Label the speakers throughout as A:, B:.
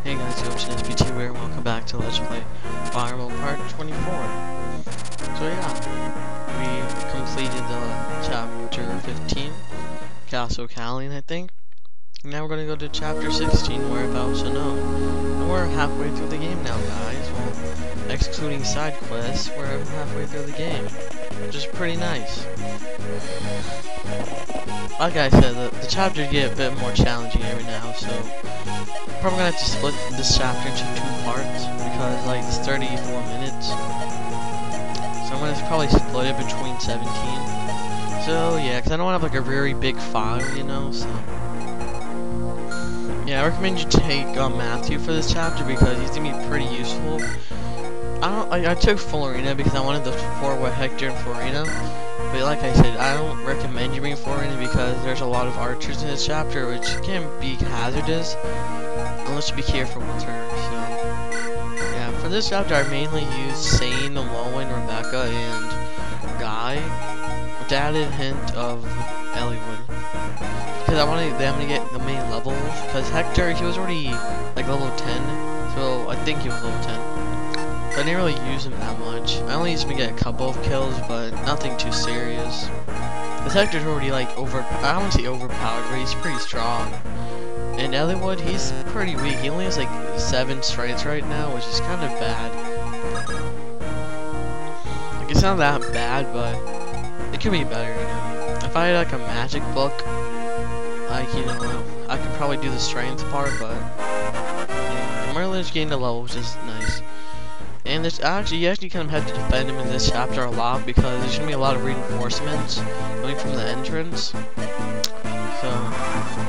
A: Hey guys, SPT here, and welcome back to Let's Play Fireball Part 24. So yeah, we completed Chapter 15, Castle Calien, I think. Now we're gonna go to Chapter 16, Whereabouts Unknown. And we're halfway through the game now, guys. Well, excluding side quests, we're halfway through the game, which is pretty nice. Like I said, the chapters get a bit more challenging every now, so probably gonna have to split this chapter into 2 parts because like it's 34 minutes. So I'm gonna probably split it between 17. So yeah, because I don't want to have like a very big file, you know. So yeah, I recommend you take Matthew for this chapter because he's gonna be pretty useful. I took full arena because I wanted the 4 with Hector and Farina. But like I said, I don't recommend you bring Farina because there's a lot of archers in this chapter, which can be hazardous unless you be careful with her. So yeah, for this chapter I mainly used Sane, Lowen, Rebecca, and Guy with the added hint of Elliewood because I wanted them to get the main levels. Because Hector, he was already like level 10, so I think he was level 10. So I didn't really use him that much. I only used him to get a couple of kills, but nothing too serious. This Hector's already like I don't want to say overpowered, but he's pretty strong. And Elliewood, he's pretty weak. He only has like 7 strengths right now, which is kind of bad. Like it's not that bad, but it could be better, you know. If I had like a magic book, like, you know, I could probably do the strength part, but anyway, I'm really just getting the level, which is nice. And there's you actually kind of have to defend him in this chapter a lot because there's gonna be a lot of reinforcements coming from the entrance. So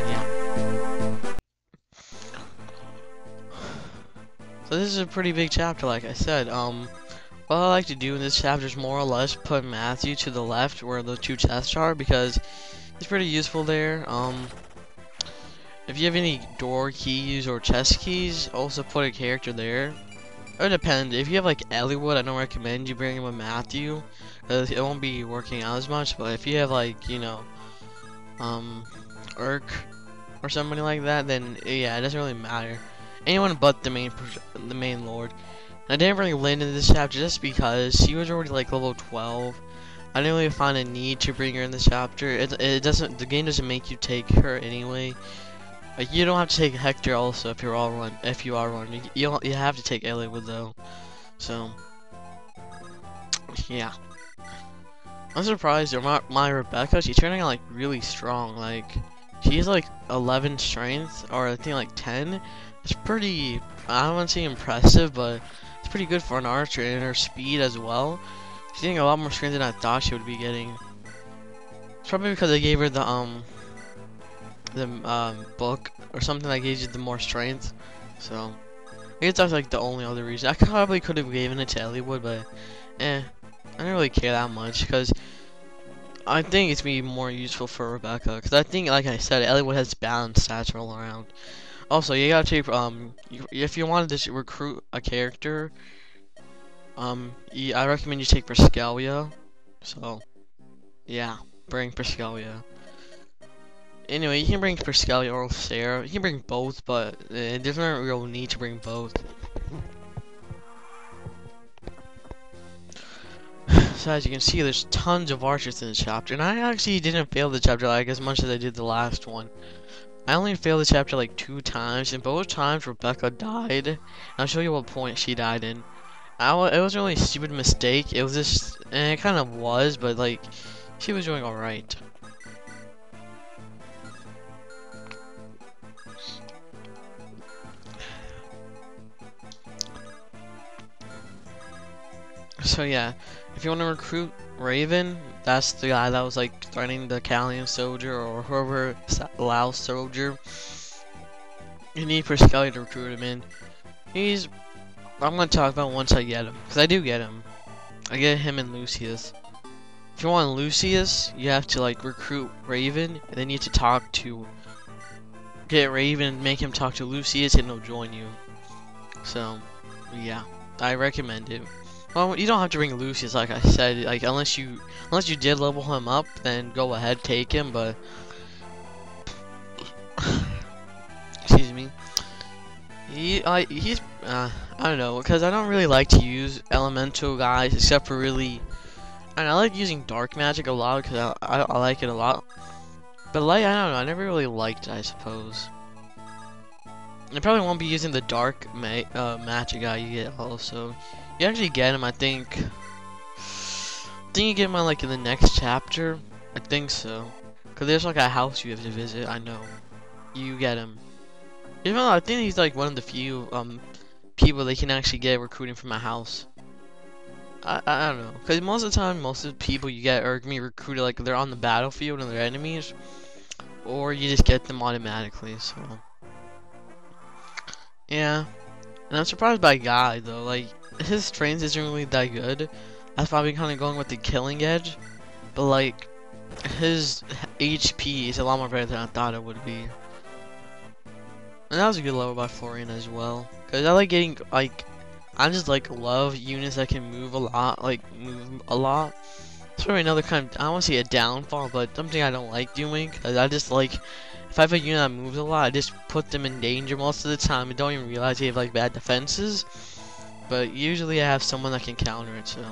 A: yeah. So this is a pretty big chapter, like I said. What I like to do in this chapter is more or less put Matthew to the left where the 2 chests are because he's pretty useful there. If you have any door keys or chest keys, also put a character there. It depends. If you have like Elliewood, I don't recommend you bring him with Matthew, because it won't be working out as much. But if you have like, you know, Urk or somebody like that, then yeah, it doesn't really matter. Anyone but the main lord. And I didn't bring Lynn in this chapter just because she was already like level 12. I didn't really find a need to bring her in this chapter. It doesn't. The game doesn't make you take her anyway. Like you don't have to take Hector also if you're all run. If you are run, you have to take Elliewood though. So yeah, I'm surprised. My Rebecca, she's turning out like really strong. Like she's like 11 strength, or I think like 10. It's pretty. I don't want to say impressive, but it's pretty good for an archer, and her speed as well. She's getting a lot more strength than I thought she would be getting. It's probably because I gave her the book or something that gives you the more strength. So I guess that's like the only other reason. I probably could have given it to Elliewood, but I don't really care that much because I think it's be more useful for Rebecca. Because I think, like I said, Elliewood has balanced stats all around. Also, you gotta take if you wanted to recruit a character, I recommend you take Priscalia. So yeah, bring Priscalia. Anyway, you can bring Priscalia or Sarah. You can bring both, but there's no real need to bring both. So as you can see, there's tons of archers in this chapter, and I actually didn't fail the chapter like as much as I did the last one. I only failed the chapter like 2 times, and both times Rebecca died. And I'll show you what point she died in. It was a really stupid mistake. It was just, and it kind of was, but like she was doing all right. So yeah, if you want to recruit Raven, that's the guy that was like threatening the calien soldier or whoever Lao soldier. You need Priscalia to recruit him in. I'm gonna talk about once I get him, because I do get him. I get him and Lucius. If you want Lucius, you have to like recruit Raven, and then you have to get Raven and make him talk to Lucius, and he'll join you. So yeah, I recommend it. Well, you don't have to bring Lucius, like I said. Like unless you did level him up, then go ahead, take him. But he's I don't know, because I don't really like to use elemental guys except for really. And I like using dark magic a lot because I like it a lot. But light, I don't know, I never really liked it, I suppose. I probably won't be using the dark magic guy you get also. You actually get him, I think. You get him like in the next chapter. I think so. Cause there's like a house you have to visit. I know. You get him. Even though I think he's like one of the few people they can actually get recruiting from a house. I don't know. Cause most of the time, most of the people you get are gonna be recruited like they're on the battlefield and they're enemies, or you just get them automatically. So yeah. And I'm surprised by Guy though. Like his strength isn't really that good. That's probably kind of going with the killing edge, but like his HP is a lot more better than I thought it would be. And that was a good level by Florian as well. Cause I like getting like I just like love units that can move a lot, It's probably another kind of, I don't want to say a downfall, but something I don't like doing. Cause I just like if I have a unit that moves a lot, I just put them in danger most of the time and don't even realize they have like bad defenses. But usually I have someone that can counter it, so.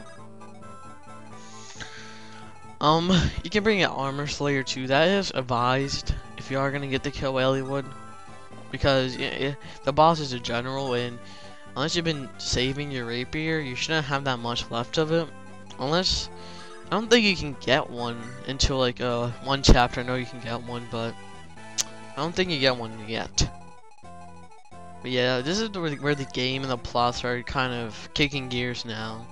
A: You can bring an Armor Slayer too. That is advised if you are gonna get the kill Elliewood, because the boss is a general, and unless you've been saving your rapier, you shouldn't have that much left of it. Unless I don't think you can get one until like one chapter. I know you can get one, but I don't think you get one yet. But yeah, this is where the game and the plots are kind of kicking gears now.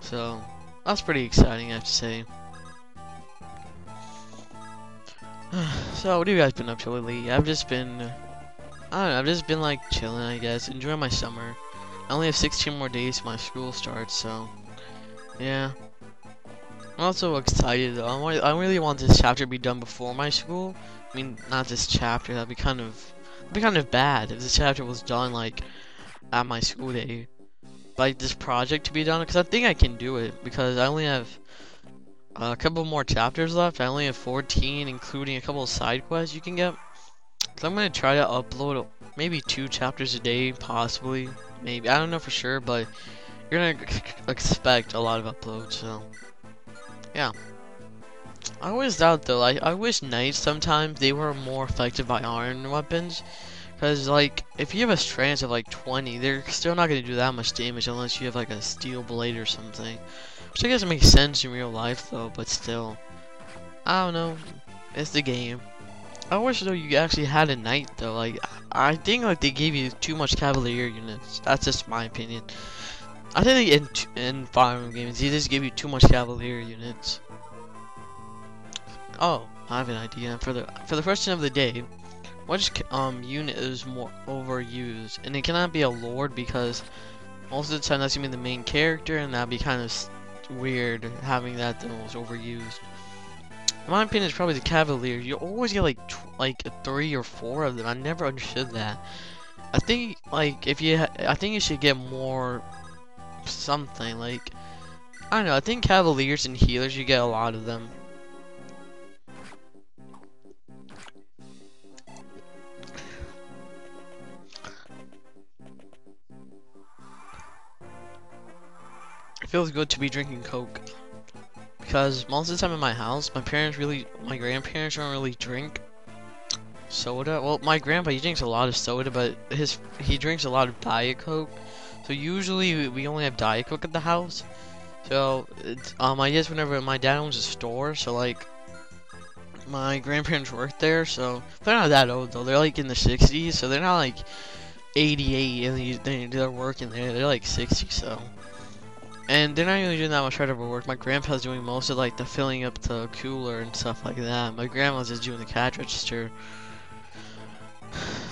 A: So that's pretty exciting, I have to say. So what have you guys been up to lately? I've just been, I don't know, I've just been like chilling, I guess, enjoying my summer. I only have 16 more days till my school starts, so yeah. I'm also excited though. I really want this chapter to be done before my school. I mean, not this chapter. That'd be kind of bad if this chapter was done like at my school day. Like this project to be done, because I think I can do it because I only have a couple more chapters left. I only have 14, including a couple of side quests you can get. So I'm gonna try to upload maybe 2 chapters a day, possibly. Maybe, I don't know for sure, but you're gonna expect a lot of uploads. So yeah. I always doubt though. I wish knights sometimes they were more affected by iron weapons. Cause like if you have a strength of like 20, they're still not gonna do that much damage unless you have like a steel blade or something. Which I guess makes sense in real life though, but still. I don't know. It's the game. I wish though you actually had a knight though. Like I think like they gave you too much cavalier units. That's just my opinion. I think in Fire Emblem games they just give you too much cavalier units. Oh, I have an idea for the question of the day. Which unit is more overused? And it cannot be a lord because most of the time that's gonna be the main character, and that'd be kind of weird having that the most overused. In my opinion, it's probably the cavalier. You always get like 3 or 4 of them. I never understood that. I think like I think you should get more something like I don't know. I think cavaliers and healers you get a lot of them. It feels good to be drinking Coke because most of the time in my house, my grandparents don't really drink soda. Well, my grandpa, he drinks a lot of soda, but he drinks a lot of Diet Coke. So usually we only have Diet Coke at the house. So I guess whenever my dad owns a store, so like my grandparents work there, so they're not that old though. They're like in the 60s, so they're not like 88 and they're working there. They're like 60, so. And they're not really doing that much hard work. My grandpa's doing most of like the filling up the cooler and stuff like that. My grandma's just doing the cash register.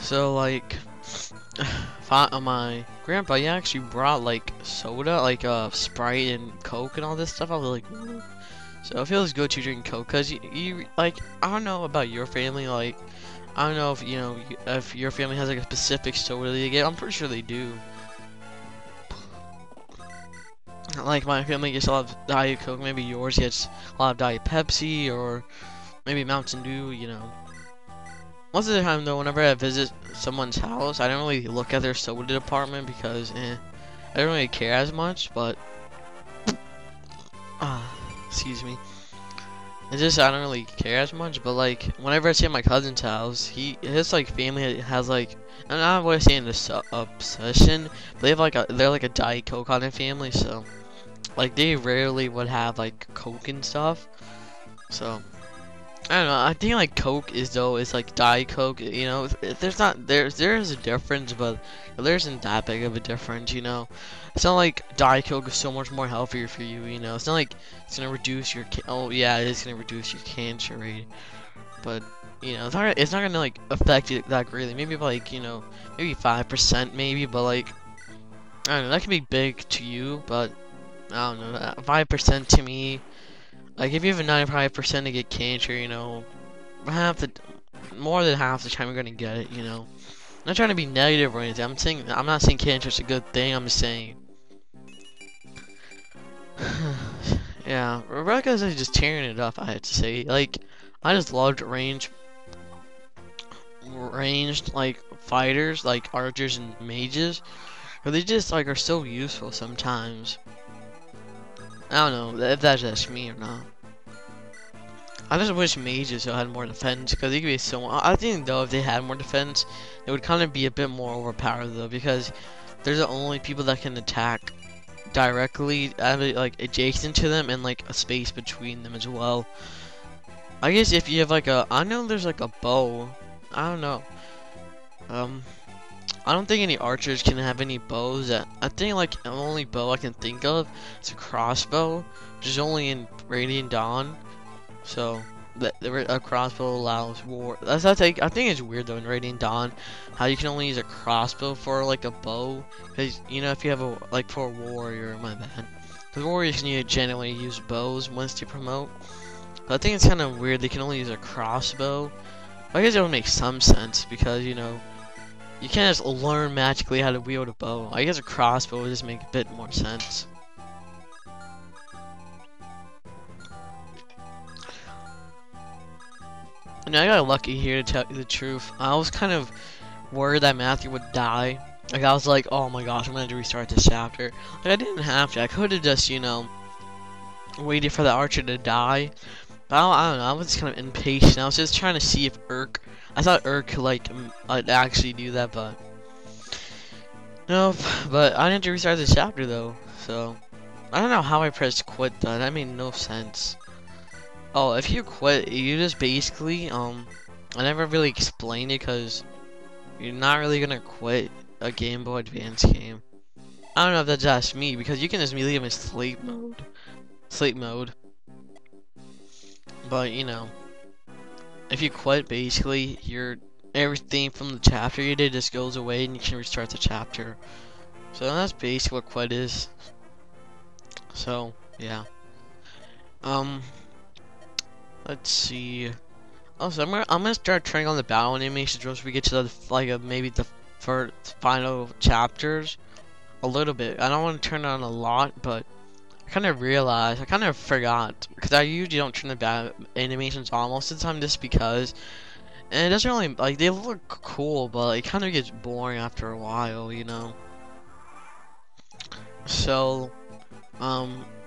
A: So like, my grandpa, he actually brought like soda, like Sprite and Coke and all this stuff. I was like, ooh. So it feels good to drink Coke, cause you like, I don't know about your family, like, I don't know if if your family has like a specific soda they get. I'm pretty sure they do. Like my family gets a lot of Diet Coke, maybe yours gets a lot of Diet Pepsi, or maybe Mountain Dew, you know. Most of the time though, whenever I visit someone's house, I don't really look at their soda department because I don't really care as much, but excuse me. It's just I don't really care as much, but like whenever I see at my cousin's house, his like family has like, and I don't want to say this obsession, but they have like they're like a Diet Coke kind of family, so like they rarely would have like Coke and stuff. So I don't know. I think like Coke is like Diet Coke. You know, there is a difference, but there isn't that big of a difference. You know, it's not like Diet Coke is so much more healthier for you. You know, it's not like it's gonna reduce your oh yeah, it is gonna reduce your cancer rate, but you know, it's not gonna like affect it that greatly. Maybe like maybe 5% maybe, but like I don't know. That could be big to you, but I don't know. 5% to me. Like, if you have a 95% to get cancer, you know, more than half the time you're gonna get it, you know. I'm not trying to be negative or anything. I'm not saying cancer is a good thing. I'm just saying, yeah, Rebecca's is just tearing it up. I have to say, like, I just loved ranged like fighters, like archers and mages, but they just like are so useful sometimes. I don't know if that's just me or not. I just wish mages had more defense, because they could be so. I think though if they had more defense, it would kind of be a bit more overpowered though, because they're the only people that can attack directly, like adjacent to them, and like a space between them as well. I guess if you have like I know there's like a bow. I don't know. I don't think any archers can have any bows. I think like the only bow I can think of is a crossbow, which is only in Radiant Dawn. So a crossbow allows war. I think it's weird though in Radiant Dawn how you can only use a crossbow for like a bow, because you know if you have a like for a warrior, my bad, because warriors can generally use bows once they promote. But I think it's kind of weird they can only use a crossbow. I guess it would make some sense because you know you can't just learn magically how to wield a bow. I guess a crossbow would just make a bit more sense. And I got lucky here to tell you the truth. I was kind of worried that Matthew would die. Like I was like, oh my gosh, I'm gonna have to restart this chapter. Like I didn't have to. I could have just, you know, waited for the archer to die. But I don't know. I was just kind of impatient. I was just trying to see if I thought could like I'd actually do that, but nope. But I didn't have to restart this chapter though. So I don't know how I pressed quit though. That made no sense. Oh, if you quit, you just basically, I never really explained it because you're not really gonna quit a Game Boy Advance game. I don't know if that's just me, because you can just leave in sleep mode. But, you know, if you quit, basically, everything from the chapter you did just goes away and you can restart the chapter. So that's basically what quit is. So, yeah. Let's see. Also, I'm gonna start turning on the battle animations once we get to the maybe the first final chapters a little bit. I don't want to turn it on a lot, but I kind of forgot because I usually don't turn the battle animations on most of the time just because, and it doesn't really like they look cool, but it kind of gets boring after a while, you know. So,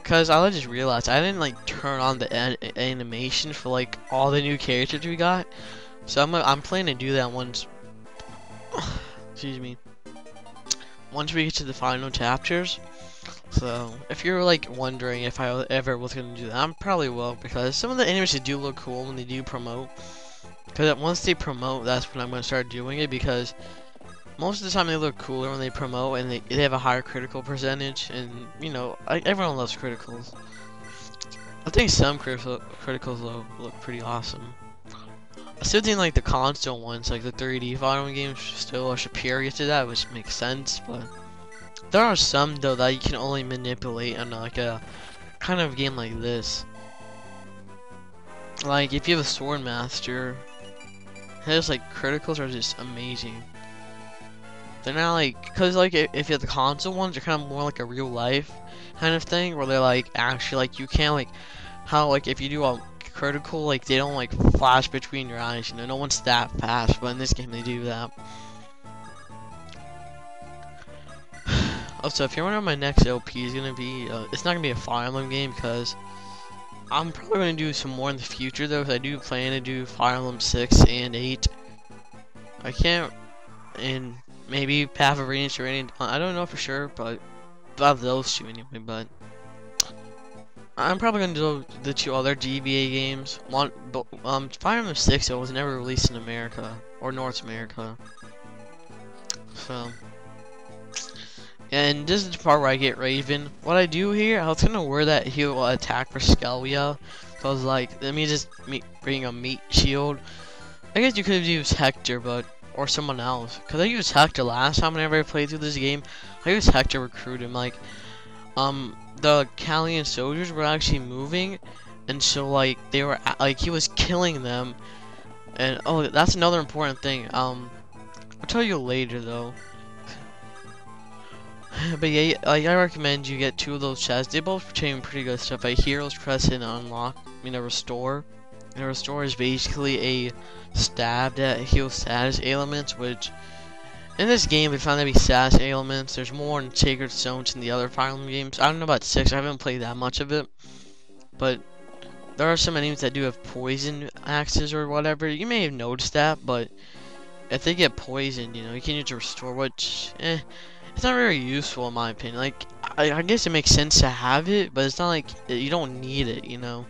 A: because I just realized I didn't like turn on the animation for like all the new characters we got, so I'm planning to do that once. Excuse me. Once we get to the final chapters. So if you're like wondering if I ever was gonna do that, I probably will, because some of the animations do look cool when they do promote. Because once they promote, that's when I'm gonna start doing it, because most of the time they look cooler when they promote, and they have a higher critical percentage, and you know, everyone loves criticals. I think some criticals look pretty awesome. I still think like the console ones, like the 3D fighting games, still are superior to that, which makes sense. But there are some though that you can only manipulate on like a kind of game like this. Like if you have a sword master, his like criticals are just amazing. They're not like, cause like if you have the console ones, they're kind of more like a real life kind of thing, where they're like actually like you can't like how like if you do a critical, like they don't like flash between your eyes, you know, no one's that fast, but in this game they do that. Also, if you're wondering, my next LP is gonna be, it's not gonna be a Fire Emblem game, because I'm probably gonna do some more in the future though, because I do plan to do Fire Emblem 6 and 8. I can't, and maybe Path of Radiance or any, I don't know for sure, but of those two anyway, but I'm probably gonna do the 2 other GBA games. Fire Emblem 6 it was never released in America or North America, so. And this is the part where I get Raven. What I do here, I was gonna wear that he'll attack for Scalia, so I was like, let me just bring a meat shield. I guess you could have used Hector, but or someone else, cause I used Hector last time whenever I played through this game. I used Hector to recruit him, like, the calien soldiers were actually moving, and so like they were like he was killing them, and oh, that's another important thing. I'll tell you later though. But yeah, like, I recommend you get 2 of those chests. They both contain pretty good stuff. A Hero's Crest and Unlock, Restore. And a Restore is basically a stab that heals status ailments, which in this game we found to be status ailments. There's more in Sacred Stones in the other Fire Emblem games. I don't know about 6, I haven't played that much of it. But there are some enemies that do have poison axes or whatever. You may have noticed that, but if they get poisoned, you know, you can use a Restore, which, it's not very useful in my opinion. Like, I guess it makes sense to have it, but it's not like you don't need it, you know.